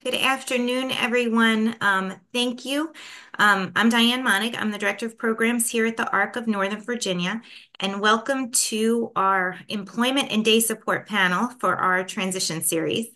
Good afternoon, everyone. Thank you. I'm Diane Monig. I'm the Director of Programs here at the ARC of Northern Virginia, and welcome to our Employment and Day Support panel for our transition series.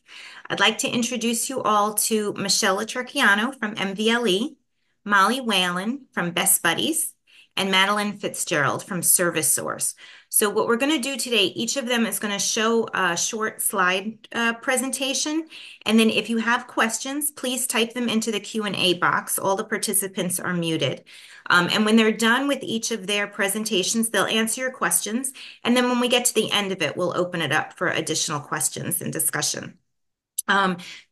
I'd like to introduce you all to Michelle Latricchiano from MVLE, Molly Whalen from Best Buddies, and Madeline Fitzgerald from Service Source. So what we're going to do today, each of them is going to show a short slide presentation. And then if you have questions, please type them into the Q&A box. All the participants are muted. And when they're done with each of their presentations, they'll answer your questions. And then when we get to the end of it, we'll open it up for additional questions and discussion.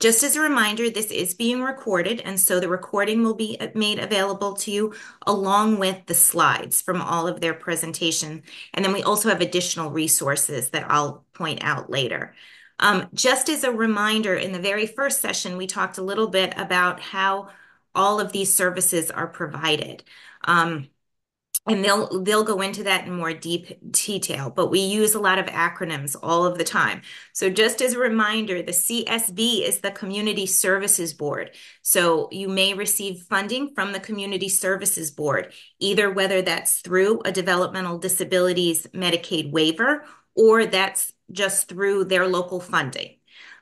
Just as a reminder, this is being recorded, and so the recording will be made available to you along with the slides from all of their presentation. And then we also have additional resources that I'll point out later. Just as a reminder, in the very first session, we talked a little bit about how all of these services are provided. And they'll go into that in more deep detail, but we use a lot of acronyms all of the time. So just as a reminder, the CSB is the Community Services Board. So you may receive funding from the Community Services Board, either whether that's through a developmental disabilities Medicaid waiver or that's just through their local funding.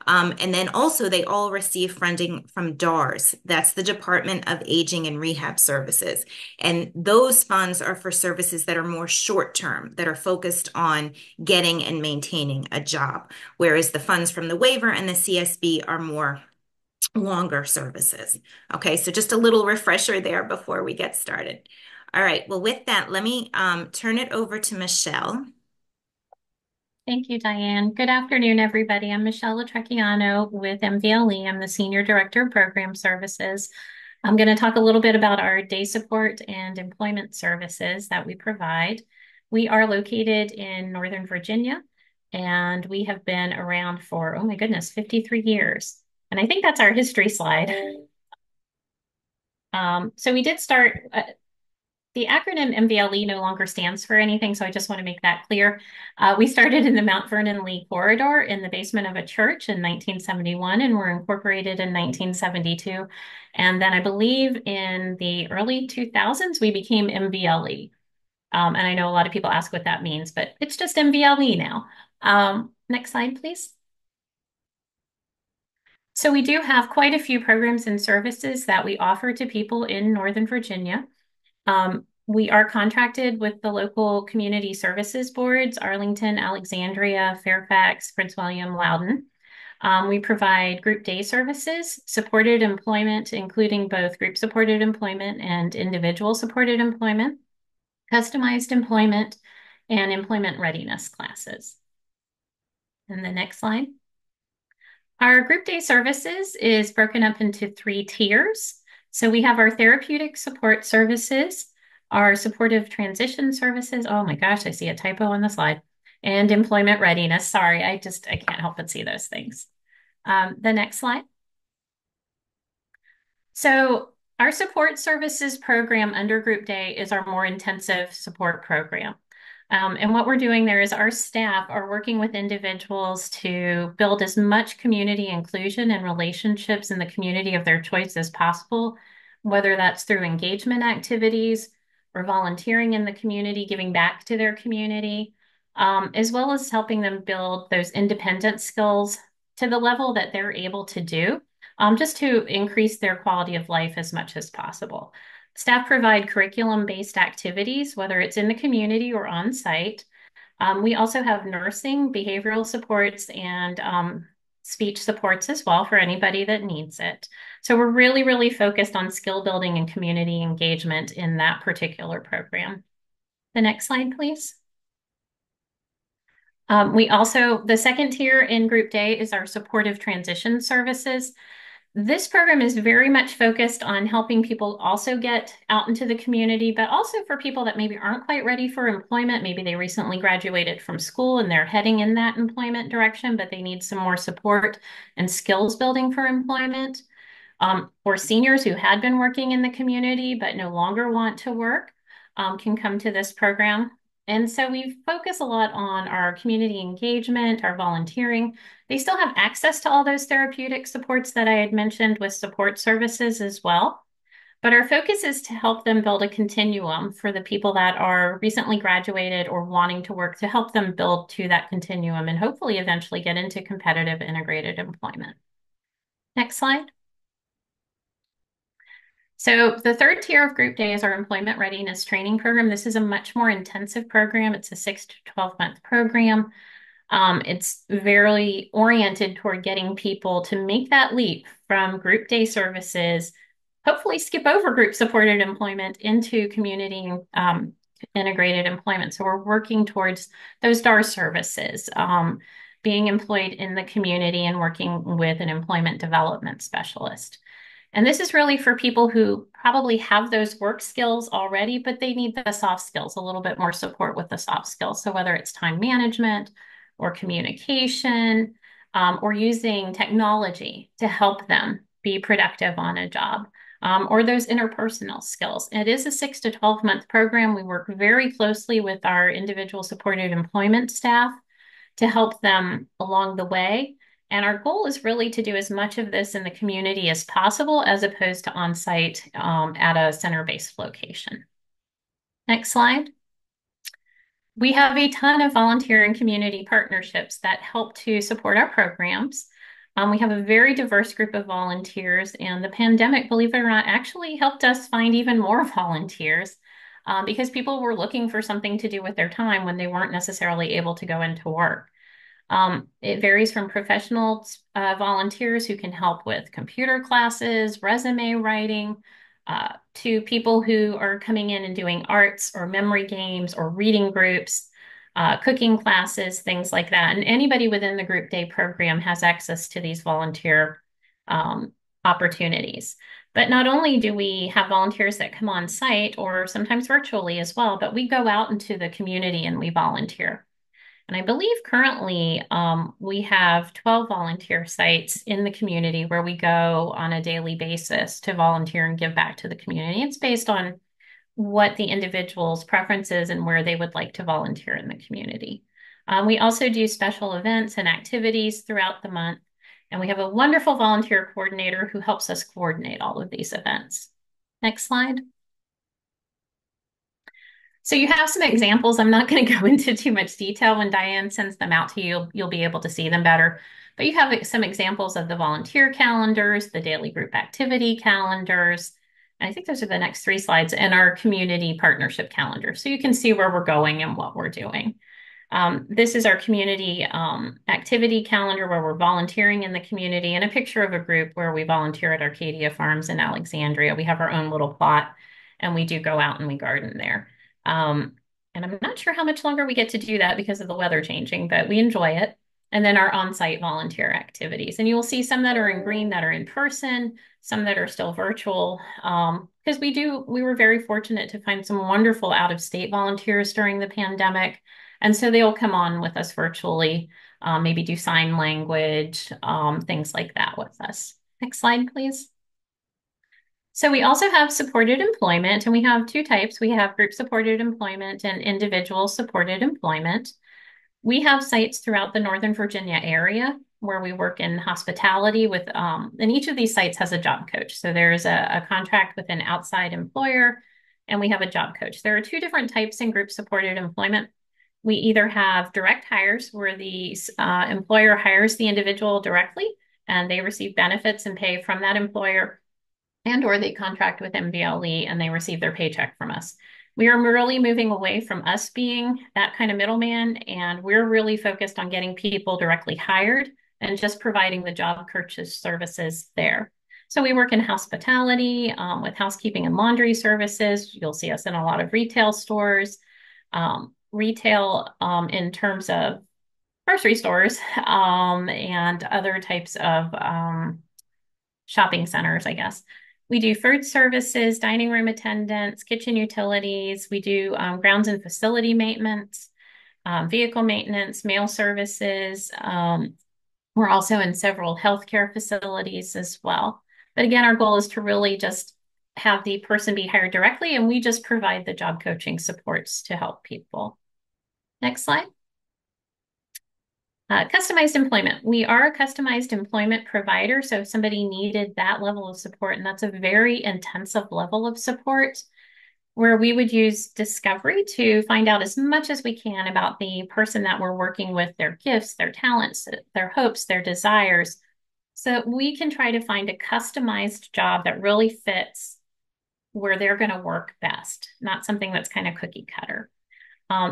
And then also they all receive funding from DARS. That's the Department of Aging and Rehab Services. And those funds are for services that are more short term, that are focused on getting and maintaining a job, whereas the funds from the waiver and the CSB are more longer services. Okay, so just a little refresher there before we get started. All right, well, with that, let me turn it over to Michelle. Thank you, Diane. Good afternoon, everybody. I'm Michelle Latricchiano with MVLE. I'm the Senior Director of Program Services. I'm going to talk a little bit about our day support and employment services that we provide. We are located in Northern Virginia, and we have been around for, oh my goodness, 53 years. And I think that's our history slide. So we did start, the acronym MVLE no longer stands for anything, so I just want to make that clear. We started in the Mount Vernon Lee corridor in the basement of a church in 1971 and were incorporated in 1972. And then I believe in the early 2000s, we became MVLE. And I know a lot of people ask what that means, but it's just MVLE now. Next slide, please. So we do have quite a few programs and services that we offer to people in Northern Virginia. We are contracted with the local community services boards, Arlington, Alexandria, Fairfax, Prince William, Loudoun. We provide group day services, supported employment, including both group supported employment and individual supported employment, customized employment, and employment readiness classes. And the next slide. Our group day services is broken up into 3 tiers. So we have our therapeutic support services, our supportive transition services. Oh my gosh, I see a typo on the slide. And employment readiness. Sorry, I can't help but see those things. The next slide. So our support services program under Group Day is our more intensive support program. And what we're doing there is our staff are working with individuals to build as much community inclusion and relationships in the community of their choice as possible, whether that's through engagement activities or volunteering in the community, giving back to their community, as well as helping them build those independent skills to the level that they're able to do, just to increase their quality of life as much as possible. Staff provide curriculum-based activities, whether it's in the community or on site. We also have nursing, behavioral supports, and speech supports as well for anybody that needs it. So we're really, really focused on skill building and community engagement in that particular program. The next slide, please. The second tier in Group Day is our supportive transition services. This program is very much focused on helping people also get out into the community, but also for people that maybe aren't quite ready for employment. Maybe they recently graduated from school and they're heading in that employment direction, but they need some more support and skills building for employment. Or seniors who had been working in the community but no longer want to work can come to this program. And so we focus a lot on our community engagement, our volunteering. They still have access to all those therapeutic supports that I had mentioned with support services as well. But our focus is to help them build a continuum for the people that are recently graduated or wanting to work to help them build to that continuum and hopefully eventually get into competitive integrated employment. Next slide. So the third tier of Group Day is our employment readiness training program. This is a much more intensive program. It's a 6 to 12 month program. It's very oriented toward getting people to make that leap from Group Day services, hopefully skip over group supported employment into community integrated employment. So we're working towards those DAR services, being employed in the community and working with an employment development specialist. And this is really for people who probably have those work skills already, but they need the soft skills, a little bit more support with the soft skills. So whether it's time management or communication, or using technology to help them be productive on a job, or those interpersonal skills. It is a 6 to 12 month program. We work very closely with our individual supported employment staff to help them along the way. And our goal is really to do as much of this in the community as possible, as opposed to on-site at a center-based location. Next slide. We have a ton of volunteer and community partnerships that help to support our programs. We have a very diverse group of volunteers, and the pandemic, believe it or not, actually helped us find even more volunteers because people were looking for something to do with their time when they weren't necessarily able to go into work. It varies from professional volunteers who can help with computer classes, resume writing, to people who are coming in and doing arts or memory games or reading groups, cooking classes, things like that. And anybody within the Group Day program has access to these volunteer opportunities. But not only do we have volunteers that come on site or sometimes virtually as well, but we go out into the community and we volunteer. And I believe currently we have 12 volunteer sites in the community where we go on a daily basis to volunteer and give back to the community. It's based on what the individual's preferences and where they would like to volunteer in the community. We also do special events and activities throughout the month. And we have a wonderful volunteer coordinator who helps us coordinate all of these events. Next slide. So you have some examples. I'm not going to go into too much detail. When Diane sends them out to you, you'll be able to see them better. But you have some examples of the volunteer calendars, the daily group activity calendars. And I think those are the next 3 slides, and our community partnership calendar. So you can see where we're going and what we're doing. This is our community activity calendar where we're volunteering in the community, and a picture of a group where we volunteer at Arcadia Farms in Alexandria. We have our own little plot, and we do go out and we garden there. And I'm not sure how much longer we get to do that because of the weather changing, but we enjoy it. And then our on-site volunteer activities. And you will see some that are in green that are in person, some that are still virtual. Because we were very fortunate to find some wonderful out-of-state volunteers during the pandemic. And so they'll come on with us virtually, maybe do sign language, things like that with us. Next slide, please. So we also have supported employment, and we have 2 types. We have group supported employment and individual supported employment. We have sites throughout the Northern Virginia area where we work in hospitality with, and each of these sites has a job coach. So there's a contract with an outside employer, and we have a job coach. There are 2 different types in group supported employment. We either have direct hires where the employer hires the individual directly and they receive benefits and pay from that employer, and or they contract with MLVE and they receive their paycheck from us. We are really moving away from us being that kind of middleman, and we're really focused on getting people directly hired and just providing the job purchase services there. So we work in hospitality with housekeeping and laundry services. You'll see us in a lot of retail stores, retail in terms of grocery stores and other types of shopping centers, I guess. We do food services, dining room attendants, kitchen utilities. We do grounds and facility maintenance, vehicle maintenance, mail services. We're also in several healthcare facilities as well. But again, our goal is to really just have the person be hired directly, and we just provide the job coaching supports to help people. Next slide. Customized employment. We are a customized employment provider, so if somebody needed that level of support, and that's a very intensive level of support, where we would use discovery to find out as much as we can about the person that we're working with, their gifts, their talents, their hopes, their desires, so we can try to find a customized job that really fits where they're going to work best, not something that's kind of cookie cutter.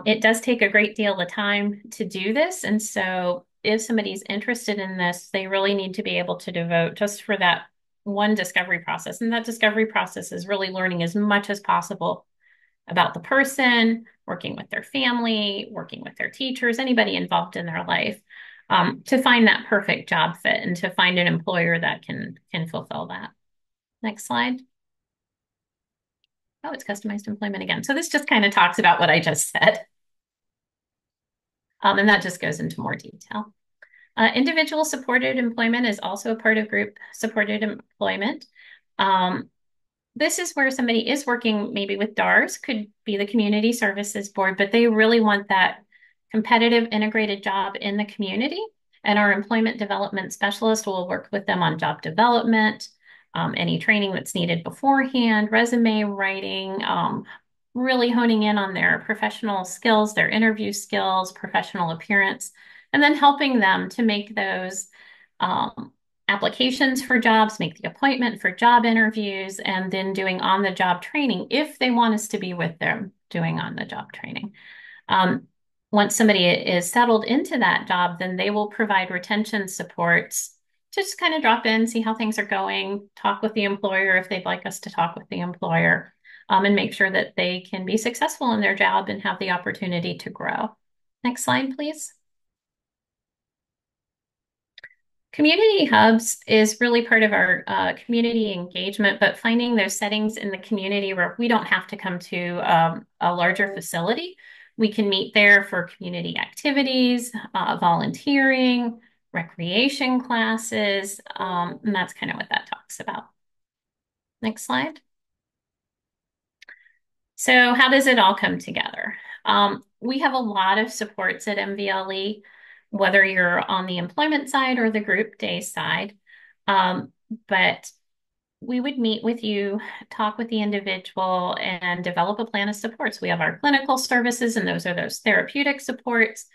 It does take a great deal of time to do this. And so if somebody's interested in this, they really need to be able to devote just for that one discovery process. And that discovery process is really learning as much as possible about the person, working with their family, working with their teachers, anybody involved in their life, to find that perfect job fit and to find an employer that can fulfill that. Next slide. Oh, it's customized employment again. So this just kind of talks about what I just said. And that just goes into more detail. Individual supported employment is also a part of group supported employment. This is where somebody is working maybe with DARS, could be the Community Services Board, but they really want that competitive integrated job in the community. And our employment development specialist will work with them on job development, any training that's needed beforehand, resume writing, really honing in on their professional skills, their interview skills, professional appearance, and then helping them to make those applications for jobs, make the appointment for job interviews, and then doing on-the-job training if they want us to be with them doing on-the-job training. Once somebody is settled into that job, then they will provide retention supports to just kind of drop in, see how things are going, talk with the employer if they'd like us to talk with the employer, and make sure that they can be successful in their job and have the opportunity to grow. Next slide, please. Community hubs is really part of our community engagement, but finding those settings in the community where we don't have to come to a larger facility. We can meet there for community activities, volunteering, recreation classes, and that's kind of what that talks about. Next slide. So how does it all come together? We have a lot of supports at MVLE, whether you're on the employment side or the group day side. But we would meet with you, talk with the individual, and develop a plan of supports. We have our clinical services, and those are those therapeutic supports,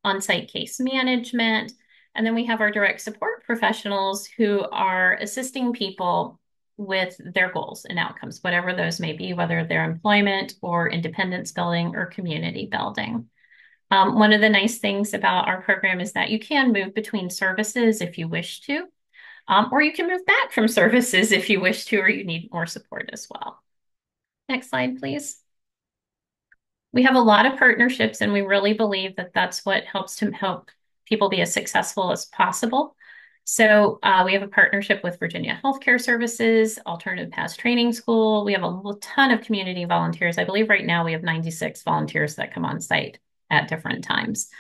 on-site case management, and then we have our direct support professionals who are assisting people with their goals and outcomes, whatever those may be, whether they're employment or independence building or community building. One of the nice things about our program is that you can move between services if you wish to, or you can move back from services if you wish to, or you need more support as well. Next slide, please. We have a lot of partnerships, and we really believe that that's what helps to help people be as successful as possible. So we have a partnership with Virginia Healthcare Services, Alternative Paths Training School. We have a ton of community volunteers. I believe right now we have 96 volunteers that come on site at different times.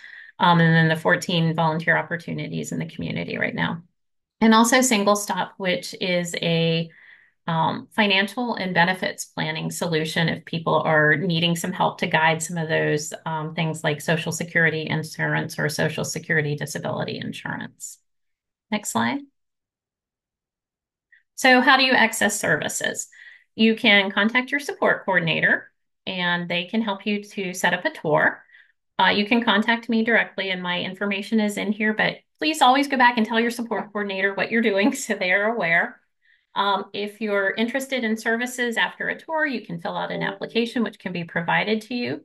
And then the 14 volunteer opportunities in the community right now. And also Single Stop, which is a financial and benefits planning solution if people are needing some help to guide some of those things like Social Security insurance or Social Security disability insurance. Next slide. So how do you access services? You can contact your support coordinator and they can help you to set up a tour. You can contact me directly and my information is in here, but please always go back and tell your support coordinator what you're doing so they are aware. If you're interested in services after a tour, you can fill out an application which can be provided to you.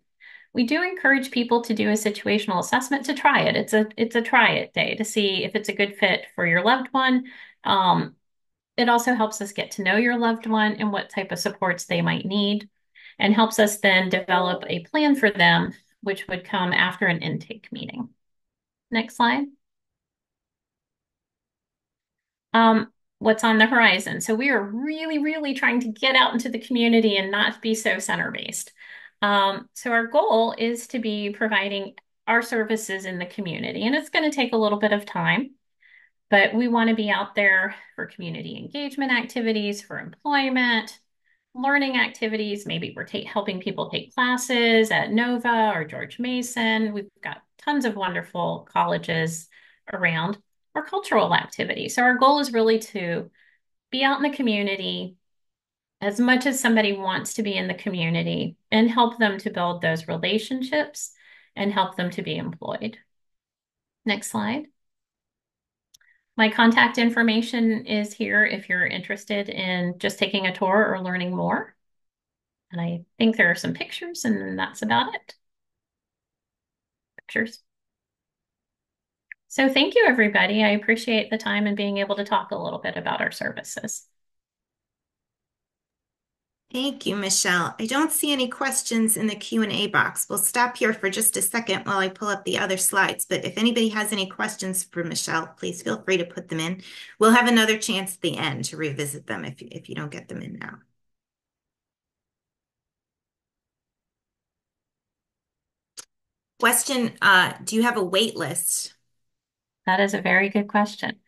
We do encourage people to do a situational assessment to try it. It's a try it day to see if it's a good fit for your loved one. It also helps us get to know your loved one and what type of supports they might need, and helps us then develop a plan for them, which would come after an intake meeting. Next slide. What's on the horizon? So we are really, really trying to get out into the community and not be so center-based. So our goal is to be providing our services in the community, and it's going to take a little bit of time, but we want to be out there for community engagement activities, for employment, learning activities. Maybe we're helping people take classes at Nova or George Mason. We've got tons of wonderful colleges around, or cultural activities. So our goal is really to be out in the community as much as somebody wants to be in the community and help them to build those relationships and help them to be employed. Next slide. My contact information is here if you're interested in just taking a tour or learning more. And I think there are some pictures, and that's about it. Pictures. So thank you, everybody. I appreciate the time and being able to talk a little bit about our services. Thank you, Michelle. I don't see any questions in the Q&A box. We'll stop here for just a second while I pull up the other slides. But if anybody has any questions for Michelle, please feel free to put them in. We'll have another chance at the end to revisit them if you don't get them in now. Question, do you have a wait list? That is a very good question.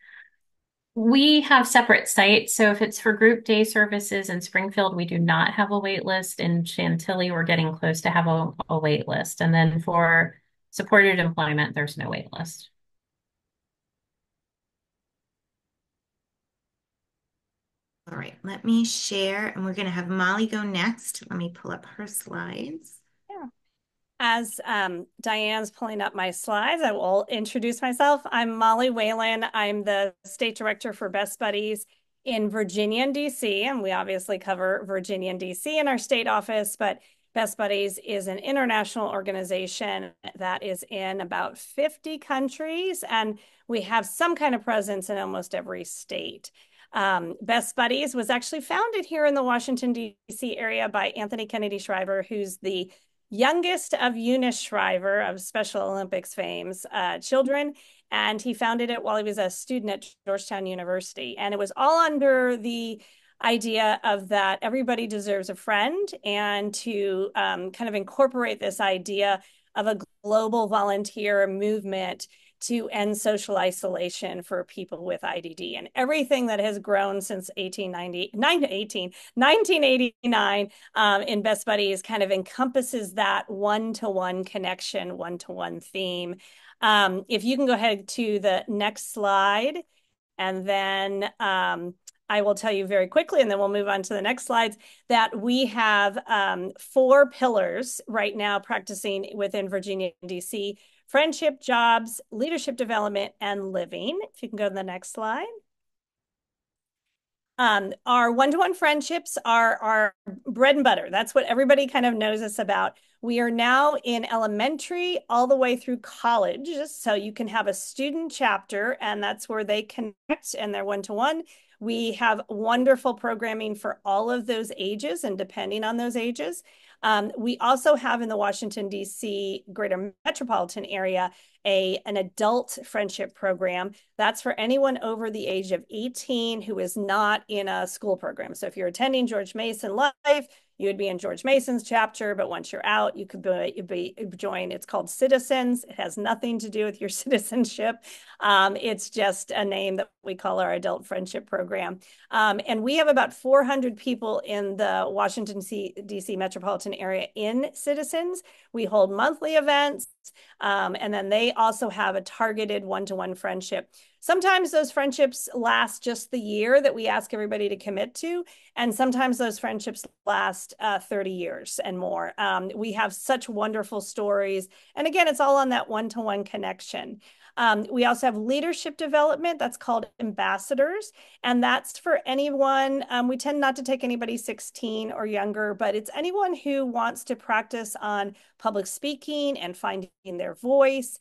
We have separate sites. So if it's for group day services in Springfield, we do not have a wait list. In Chantilly, we're getting close to have a wait list. And then for supported employment, there's no wait list. All right, let me share, and we're going to have Molly go next. Let me pull up her slides. Yeah. As Diane's pulling up my slides, I will introduce myself. I'm Molly Whalen. I'm the state director for Best Buddies in Virginia and DC, and we obviously cover Virginia and DC in our state office, but Best Buddies is an international organization that is in about 50 countries, and we have some kind of presence in almost every state. Best Buddies was actually founded here in the Washington, D.C. area by Anthony Kennedy Shriver, who's the youngest of Eunice Shriver of Special Olympics fame's children. And he founded it while he was a student at Georgetown University. And it was all under the idea of that everybody deserves a friend, and to kind of incorporate this idea of a global volunteer movement to end social isolation for people with IDD. And everything that has grown since 1989 in Best Buddies kind of encompasses that one-to-one connection, one-to-one theme. If you can go ahead to the next slide, and then I will tell you very quickly, and then we'll move on to the next slides, that we have 4 pillars right now practicing within Virginia and DC: friendship, jobs, leadership development, and living. If you can go to the next slide. Our one-to-one friendships are our bread and butter. That's what everybody kind of knows us about. We are now in elementary all the way through college. So you can have a student chapter, and that's where they connect and they're one-to-one. We have wonderful programming for all of those ages and depending on those ages. We also have in the Washington, D.C. greater metropolitan area an adult friendship program. That's for anyone over the age of 18 who is not in a school program. So if you're attending George Mason Life, you would be in George Mason's chapter, but once you're out, you could join. It's called Citizens. It has nothing to do with your citizenship. It's just a name that we call our adult friendship program. And we have about 400 people in the Washington, D.C. metropolitan area in Citizens. We hold monthly events, and then they also have a targeted one-to-one friendship. Sometimes those friendships last just the year that we ask everybody to commit to, and sometimes those friendships last 30 years and more. We have such wonderful stories. And again, it's all on that one-to-one connection. We also have leadership development that's called ambassadors, and that's for anyone. We tend not to take anybody 16 or younger, but it's anyone who wants to practice on public speaking and finding their voice.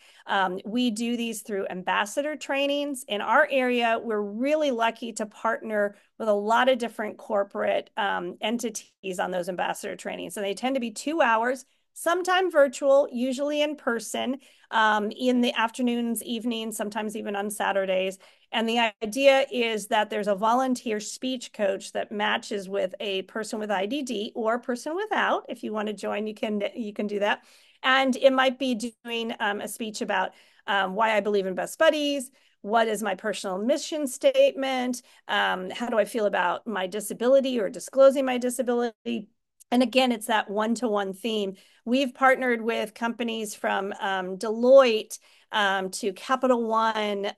We do these through ambassador trainings. In our area, we're really lucky to partner with a lot of different corporate entities on those ambassador trainings. And they tend to be 2 hours, sometimes virtual, usually in person, in the afternoons, evenings, sometimes even on Saturdays. And the idea is that there's a volunteer speech coach that matches with a person with IDD or a person without. If you want to join, you can do that. And it might be doing a speech about why I believe in Best Buddies, what is my personal mission statement? How do I feel about my disability or disclosing my disability? And again, it's that one-to-one theme. We've partnered with companies from Deloitte to Capital One,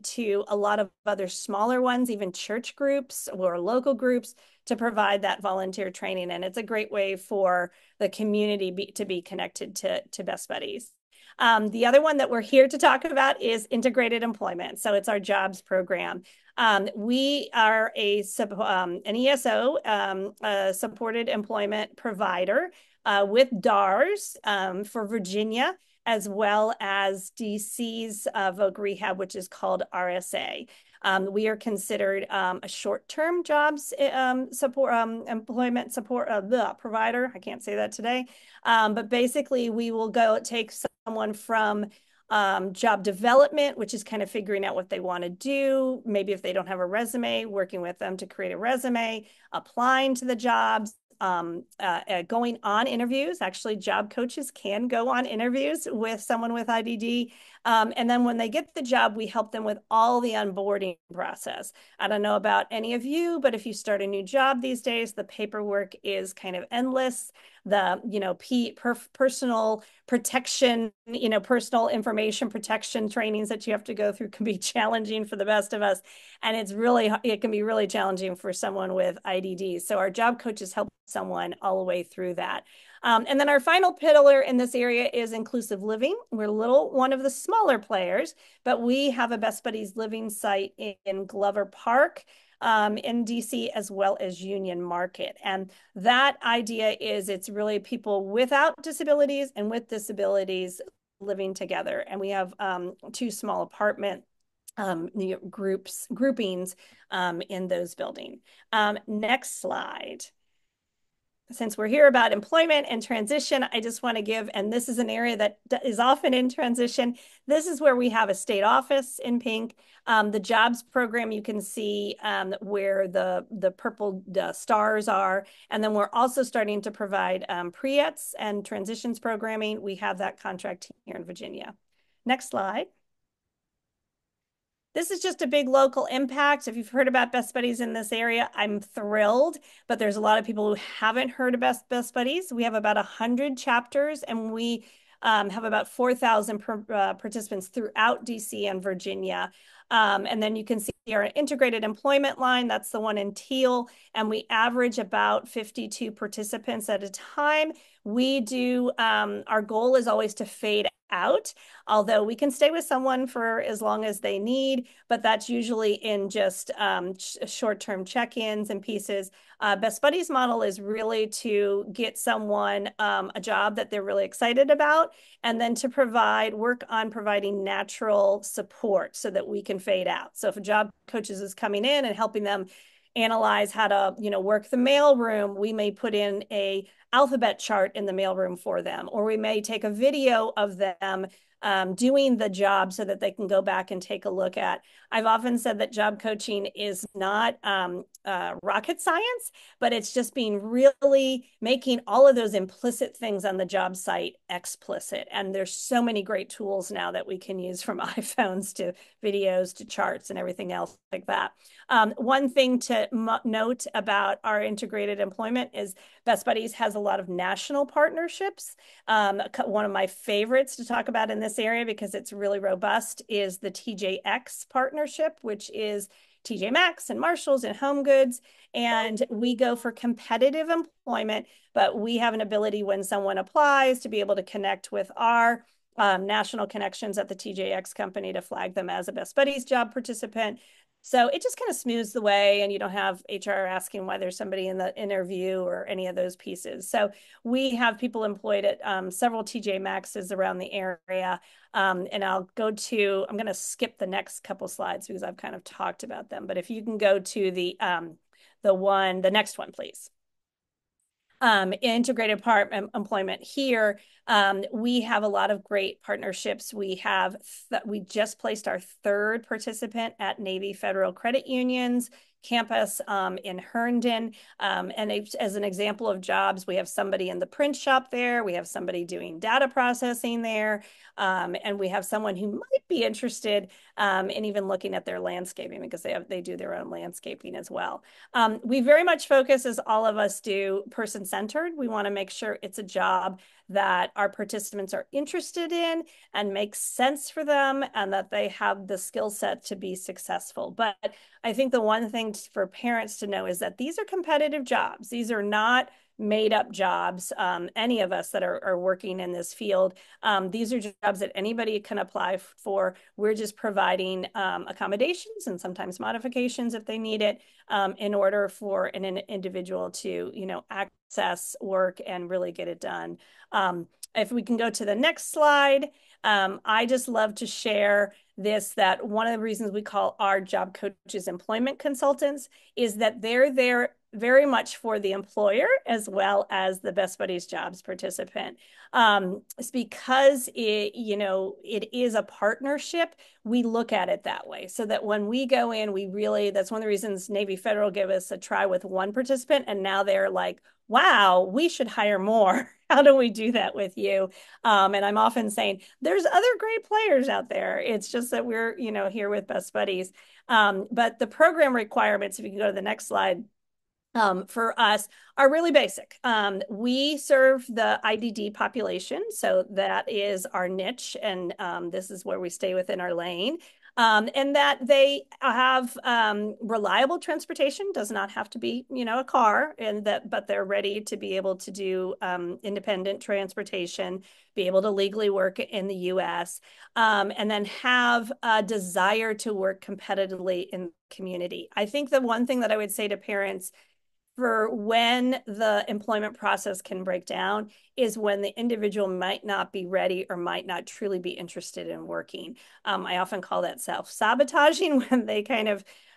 to a lot of other smaller ones, even church groups or local groups, to provide that volunteer training. And it's a great way for the community to be connected to Best Buddies. The other one that we're here to talk about is integrated employment. So it's our jobs program. We are an ESO, supported employment provider with DARS for Virginia, as well as DC's Voc Rehab, which is called RSA. We are considered a short-term jobs support, employment support provider. I can't say that today. But basically, we will go take someone from job development, which is kind of figuring out what they want to do. Maybe if they don't have a resume, working with them to create a resume, applying to the jobs, going on interviews. Actually, job coaches can go on interviews with someone with IDD. And then when they get the job, we help them with all the onboarding process. I don't know about any of you, but if you start a new job these days, the paperwork is kind of endless. The, personal protection, personal information protection trainings that you have to go through can be challenging for the best of us. And it can be really challenging for someone with IDD. So our job coaches help someone all the way through that. And then our final pillar in this area is inclusive living. We're one of the smaller players, but we have a Best Buddies living site in Glover Park, in DC, as well as Union Market. And that idea is it's really people without disabilities and with disabilities living together. And we have two small apartment groupings in those buildings. Next slide. Since we're here about employment and transition, I just want to give, and this is an area that is often in transition. This is where we have a state office in pink. The jobs program, you can see where the purple stars are. And then we're also starting to provide pre-ETS and transitions programming. We have that contract here in Virginia. Next slide. This is just a big local impact. If you've heard about Best Buddies in this area, I'm thrilled, but there's a lot of people who haven't heard of Best Buddies. We have about 100 chapters, and we have about 4,000 participants throughout DC and Virginia. And then you can see our integrated employment line. That's the one in teal. And we average about 52 participants at a time. Our goal is always to fade out, although we can stay with someone for as long as they need, but that's usually in just short-term check-ins and pieces. Best Buddies model is really to get someone a job that they're really excited about, and then to work on providing natural support so that we can fade out. So if a job coaches is coming in and helping them analyze how to, work the mailroom, we may put in a alphabet chart in the mailroom for them, or we may take a video of them doing the job so that they can go back and take a look at. I've often said that job coaching is not rocket science, but it's just being really making all of those implicit things on the job site explicit. And there's so many great tools now that we can use, from iPhones to videos to charts and everything else like that. One thing to note about our integrated employment is Best Buddies has a lot of national partnerships. One of my favorites to talk about in this area, because it's really robust, is the TJX partnership, which is TJ Maxx and Marshalls and Home Goods. And we go for competitive employment, but we have an ability when someone applies to be able to connect with our national connections at the TJX company to flag them as a Best Buddies job participant. So it just kind of smooths the way, and you don't have HR asking why there's somebody in the interview or any of those pieces. So we have people employed at several TJ Maxxes around the area. And I'm going to skip the next couple slides because I've kind of talked about them. But if you can go to the next one, please. integrated part employment here. We have a lot of great partnerships. We just placed our third participant at Navy Federal Credit Union's campus in Herndon. And as an example of jobs, we have somebody in the print shop there. We have somebody doing data processing there. And we have someone who might be interested in even looking at their landscaping because they do their own landscaping as well. We very much focus, as all of us do, person-centered. We want to make sure it's a job that our participants are interested in and makes sense for them and that they have the skill set to be successful. But I think the one thing for parents to know is that these are competitive jobs. These are not made up jobs. Any of us that are working in this field, these are jobs that anybody can apply for. We're just providing accommodations and sometimes modifications if they need it in order for an individual to, access work and really get it done. If we can go to the next slide, I just love to share this, that one of the reasons we call our job coaches employment consultants is that they're there very much for the employer as well as the Best Buddies Jobs participant. It's because it is a partnership. We look at it that way so that when we go in, that's one of the reasons Navy Federal gave us a try with one participant. And now they're like, wow, we should hire more. How do we do that with you? And I'm often saying there's other great players out there. It's just that we're, here with Best Buddies. But the program requirements, if you can go to the next slide, for us are really basic. We serve the IDD population, so that is our niche, and this is where we stay within our lane. And that they have reliable transportation, does not have to be, a car, but they're ready to be able to do independent transportation, be able to legally work in the U.S., and then have a desire to work competitively in the community. I think the one thing that I would say to parents for when the employment process can break down is when the individual might not be ready or might not truly be interested in working. I often call that self-sabotaging when they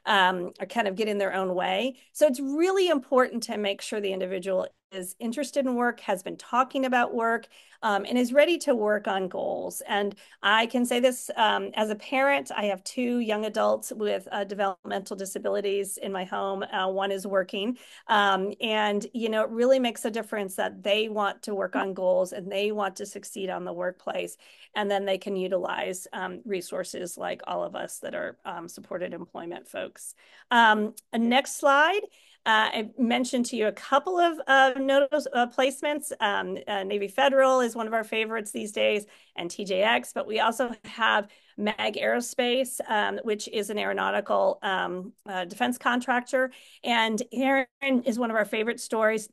are kind of get in their own way. So it's really important to make sure the individual is interested in work, has been talking about work, and is ready to work on goals. And I can say this as a parent, I have two young adults with developmental disabilities in my home. One is working. And, it really makes a difference that they want to work on goals and they want to succeed on the workplace. And then they can utilize resources like all of us that are supported employment folks. Next slide. I mentioned to you a couple of notice placements. Navy Federal is one of our favorites these days, and TJX, but we also have MAG Aerospace, which is an aeronautical defense contractor. And Erin is one of our favorite stories.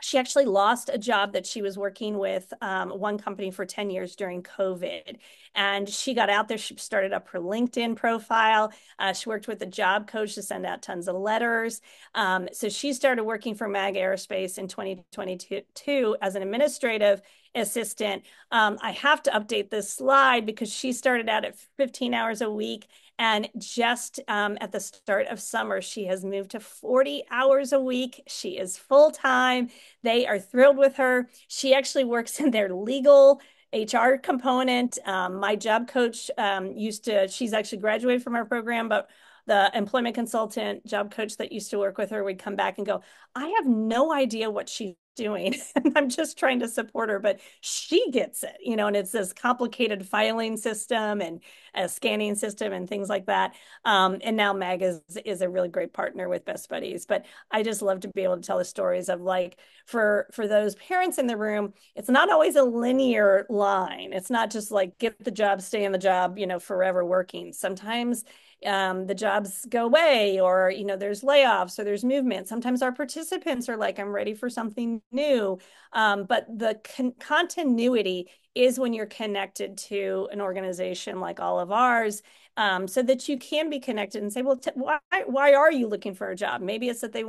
She actually lost a job that she was working with one company for 10 years during COVID. And she got out there. She started up her LinkedIn profile. She worked with a job coach to send out tons of letters. So she started working for MAG Aerospace in 2022 as an administrative assistant. I have to update this slide because she started out at 15 hours a week. And just at the start of summer, she has moved to 40 hours a week. She is full-time. They are thrilled with her. She actually works in their legal HR component. My job coach she's actually graduated from our program, but the employment consultant job coach that used to work with her would come back and go, I have no idea what she's doing. And I'm just trying to support her, but she gets it, and it's this complicated filing system and a scanning system and things like that. And now MAG is a really great partner with Best Buddies. But I just love to be able to tell the stories of for those parents in the room, it's not always a linear line. It's not just like get the job, stay in the job, forever working. Sometimes the jobs go away, or there's layoffs or there's movement. Sometimes our participants are like, I'm ready for something new. But the continuity is when you're connected to an organization like all of ours, so that you can be connected and say, well, why are you looking for a job? Maybe it's that they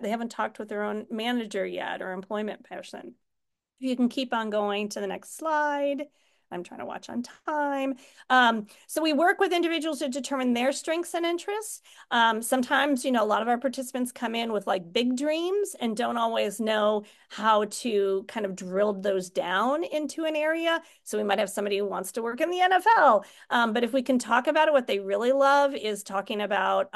haven't talked with their own manager yet or employment person. If you can keep on going to the next slide. I'm trying to watch on time. So we work with individuals to determine their strengths and interests. Sometimes, a lot of our participants come in with like big dreams and don't always know how to kind of drill those down into an area. So we might have somebody who wants to work in the NFL. But if we can talk about it, what they really love is talking about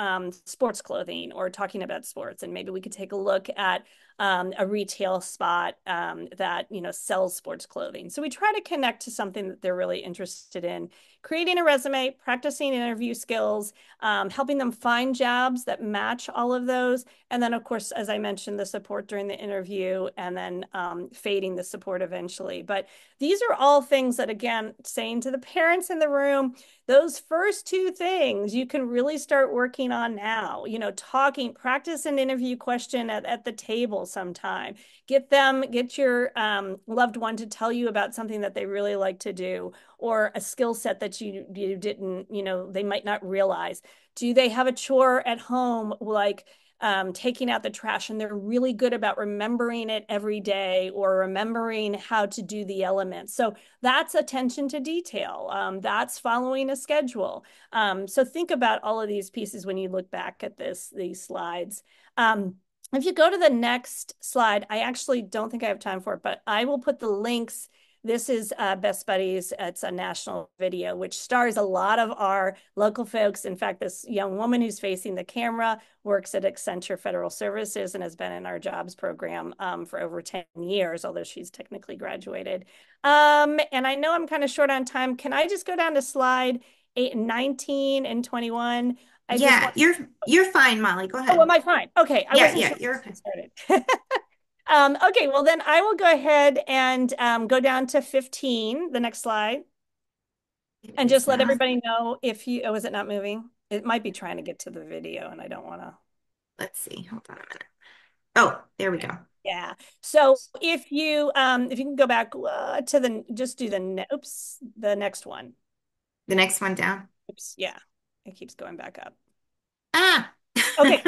sports clothing or talking about sports. And maybe we could take a look at a retail spot that sells sports clothing. So we try to connect to something that they're really interested in, creating a resume, practicing interview skills, helping them find jobs that match all of those, and then of course, as I mentioned, the support during the interview, and then fading the support eventually. But these are all things that, again, saying to the parents in the room, those first two things you can really start working on now. Talking, practice an interview question at the table sometime. Get your loved one to tell you about something that they really like to do, or a skill set that you didn't, they might not realize. Do they have a chore at home, like taking out the trash, and they're really good about remembering it every day, or remembering how to do the elements? So that's attention to detail. That's following a schedule. So think about all of these pieces when you look back at these slides. If you go to the next slide, I actually don't think I have time for it, but I will put the links. This is Best Buddies. It's a national video, which stars a lot of our local folks. In fact, this young woman who's facing the camera works at Accenture Federal Services and has been in our jobs program for over 10 years, although she's technically graduated. And I know I'm kind of short on time. Can I just go down to slide 19 and 21? I just Yeah, want. you're fine, Molly. Go Oh, am ahead. I fine? Okay, I Yeah, wasn't yeah, sure you're when okay. I started. Okay, well then I will go ahead and go down to 15, the next slide, It and is just let not. everybody know if you, oh, is it not moving? It might be trying to get to the video, and I don't want to. Let's see. Hold on a minute. Oh, there we go. Yeah. So if you can go back to just do oops, the next one. The next one down. Oops, yeah. It keeps going back up. Ah. Okay.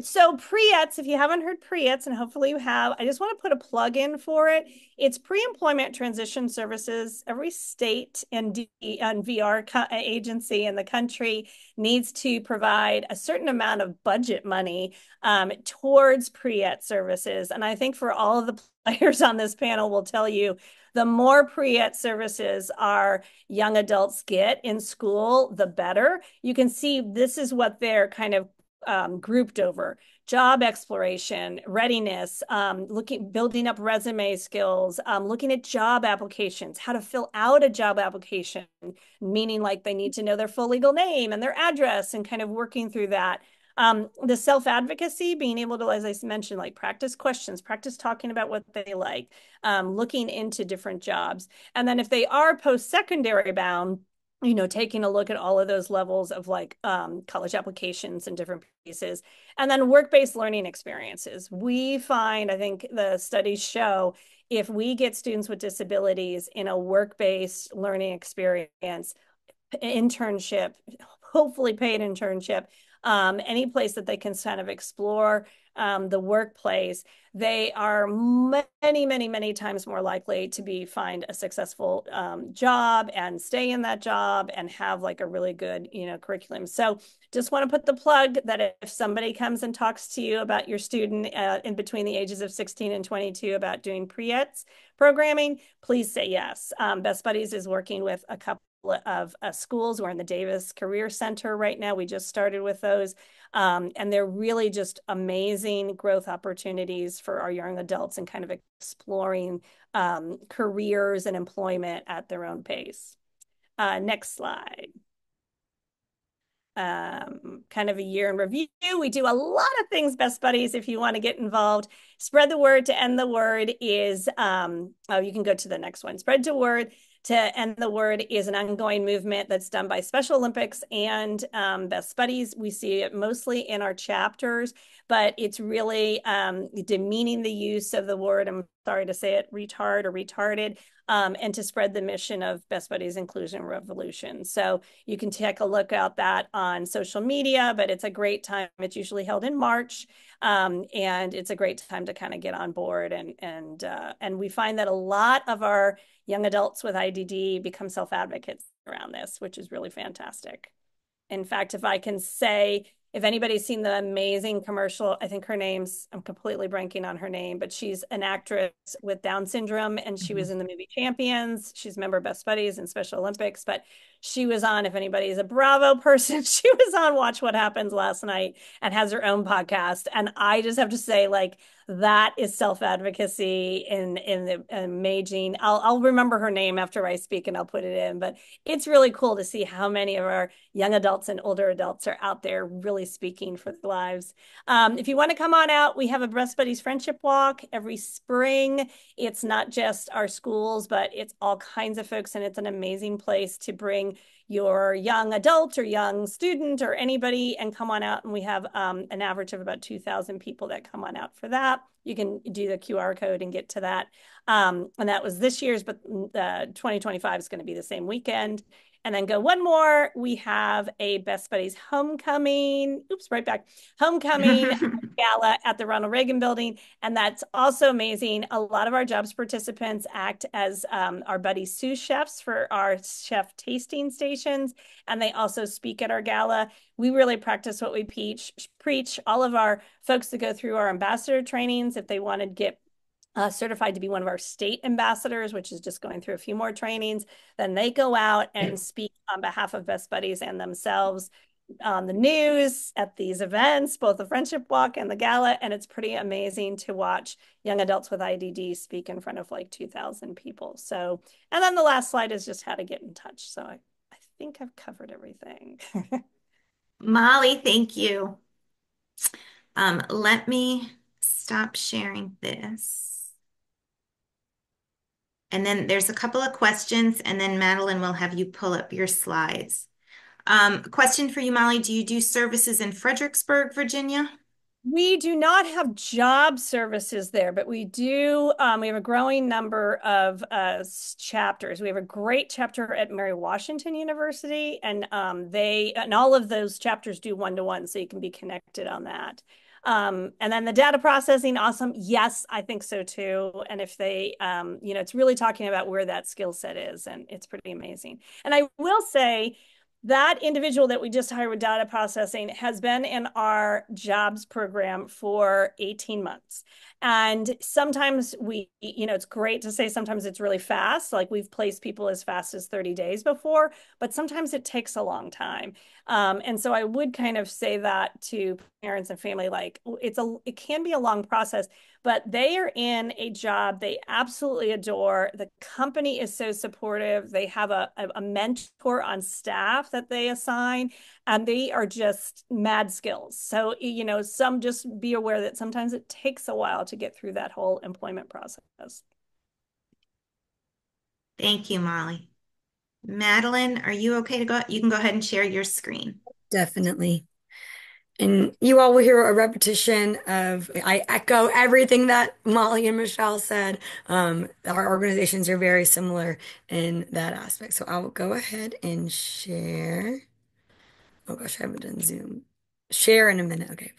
So pre-ETS, if you haven't heard pre-ETS, and hopefully you have, I just want to put a plug in for it. It's pre-employment transition services. Every state and VR agency in the country needs to provide a certain amount of budget money towards pre-ETS services. And I think for all of the players on this panel will tell you, the more pre-ETS services our young adults get in school, the better. You can see this is what they're kind of grouped over: job exploration, readiness, building up resume skills, looking at job applications, how to fill out a job application, meaning like they need to know their full legal name and their address, and kind of working through that. The self-advocacy, being able to, as I mentioned, like practice questions, practice talking about what they like, looking into different jobs. And then if they are post-secondary bound, taking a look at all of those levels of like college applications and different pieces. And then work-based learning experiences. We find, I think the studies show, if we get students with disabilities in a work-based learning experience, internship, hopefully paid internship, any place that they can kind of explore the workplace, they are many, many, many times more likely to find a successful job and stay in that job and have like a really good, curriculum. So just want to put the plug that if somebody comes and talks to you about your student in between the ages of 16 and 22 about doing pre-ETS programming, please say yes. Best Buddies is working with a couple of schools. We're in the Davis Career Center right now. We just started with those. And they're really just amazing growth opportunities for our young adults and kind of exploring careers and employment at their own pace. Next slide. Kind of a year in review. We do a lot of things, Best Buddies, if you want to get involved. Spread the word to end the word is, oh, you can go to the next one. Spread the word to end the word is an ongoing movement that's done by Special Olympics and Best Buddies. We see it mostly in our chapters, but it's really demeaning the use of the word sorry to say it, retard or retarded, and to spread the mission of Best Buddies Inclusion Revolution. So you can take a look at that on social media, but it's a great time. It's usually held in March, and it's a great time to kind of get on board. And we find that a lot of our young adults with IDD become self-advocates around this, which is really fantastic. In fact, if I can say, if anybody's seen the amazing commercial, I think her name's, I'm completely blanking on her name, but she's an actress with Down syndrome and she was Mhm. in the movie Champions. She's a member of Best Buddies and Special Olympics, but she was on, if anybody's a Bravo person, she was on Watch What Happens last night and has her own podcast. And I just have to say, like, that is self-advocacy in the amazing. I'll remember her name after I speak and I'll put it in, but it's really cool to see how many of our young adults and older adults are out there really speaking for their lives. If you want to come on out, we have a Breast Buddies Friendship Walk every spring. It's not just our schools, but it's all kinds of folks, and it's an amazing place to bring your young adult or young student or anybody and come on out. And we have an average of about 2,000 people that come on out for that. You can do the QR code and get to that. And that was this year's, but 2025 is going to be the same weekend. And then go one more. We have a Best Buddies homecoming. Oops, right back. Homecoming gala at the Ronald Reagan Building. And that's also amazing. A lot of our jobs participants act as our buddy sous chefs for our chef tasting stations. And they also speak at our gala. We really practice what we preach. All of our folks that go through our ambassador trainings, if they want to get certified to be one of our state ambassadors, which is just going through a few more trainings. Then they go out and speak on behalf of Best Buddies and themselves on the news at these events, both the Friendship Walk and the Gala. And it's pretty amazing to watch young adults with IDD speak in front of like 2,000 people. So, and then the last slide is just how to get in touch. So I think I've covered everything. Molly, thank you. Let me stop sharing this. And then there's a couple of questions, and then Madeline will have you pull up your slides. Question for you, Molly. Do you do services in Fredericksburg, Virginia? We do not have job services there, but we do. We have a growing number of chapters. We have a great chapter at Mary Washington University, and all of those chapters do one-to-one, so you can be connected on that. And then the data processing, awesome. Yes, I think so too. And if they, it's really talking about where that skill set is, and it's pretty amazing. And I will say, that individual that we just hired with data processing has been in our jobs program for 18 months. And sometimes it's great to say sometimes it's really fast. Like we've placed people as fast as 30 days before, but sometimes it takes a long time. And so I would kind of say that to parents and family, like it can be a long process, but they are in a job they absolutely adore. The company is so supportive. They have a mentor on staff that they assign, and they are just mad skills. So, some just be aware that sometimes it takes a while to get through that whole employment process. Thank you, Molly. Madeline, are you okay to go? You can go ahead and share your screen. Definitely. And you all will hear a repetition of, I echo everything that Molly and Michelle said. Our organizations are very similar in that aspect. So I'll go ahead and share. Oh gosh, I haven't done Zoom. Share in a minute. Okay.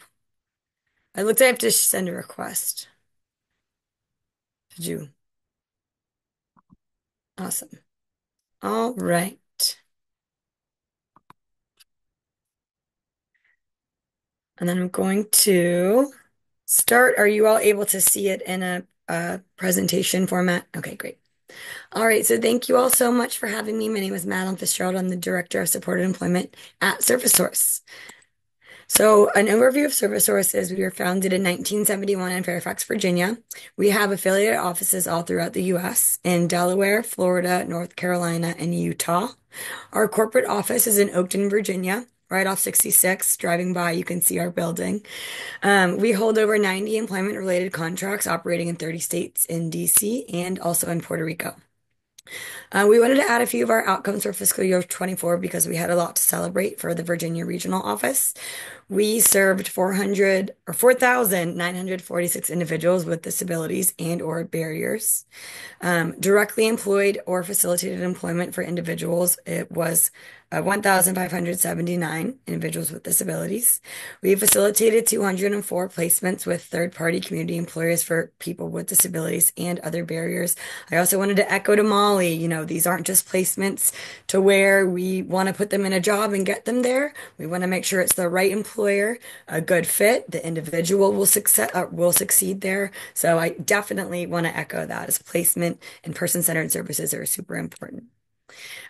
It looks like I have to send a request. Did you? Awesome. All right. And then I'm going to start. Are you all able to see it in a presentation format? Okay, great. All right, so thank you all so much for having me. My name is Madeline Fitzgerald. I'm the Director of Supported Employment at ServiceSource. So, an overview of ServiceSource is we were founded in 1971 in Fairfax, Virginia. We have affiliated offices all throughout the U.S. in Delaware, Florida, North Carolina, and Utah. Our corporate office is in Oakton, Virginia, right off 66. Driving by, you can see our building. We hold over 90 employment-related contracts operating in 30 states in D.C. and also in Puerto Rico. We wanted to add a few of our outcomes for fiscal year 24 because we had a lot to celebrate for the Virginia regional office. We served 400 or 4,946 individuals with disabilities and or barriers. Directly employed or facilitated employment for individuals, it was 1,579 individuals with disabilities. We facilitated 204 placements with third-party community employers for people with disabilities and other barriers. I also wanted to echo to Molly, these aren't just placements to where we want to put them in a job and get them there. We want to make sure it's the right employer, a good fit, the individual will succeed there. So I definitely want to echo that as placement and person-centered services are super important.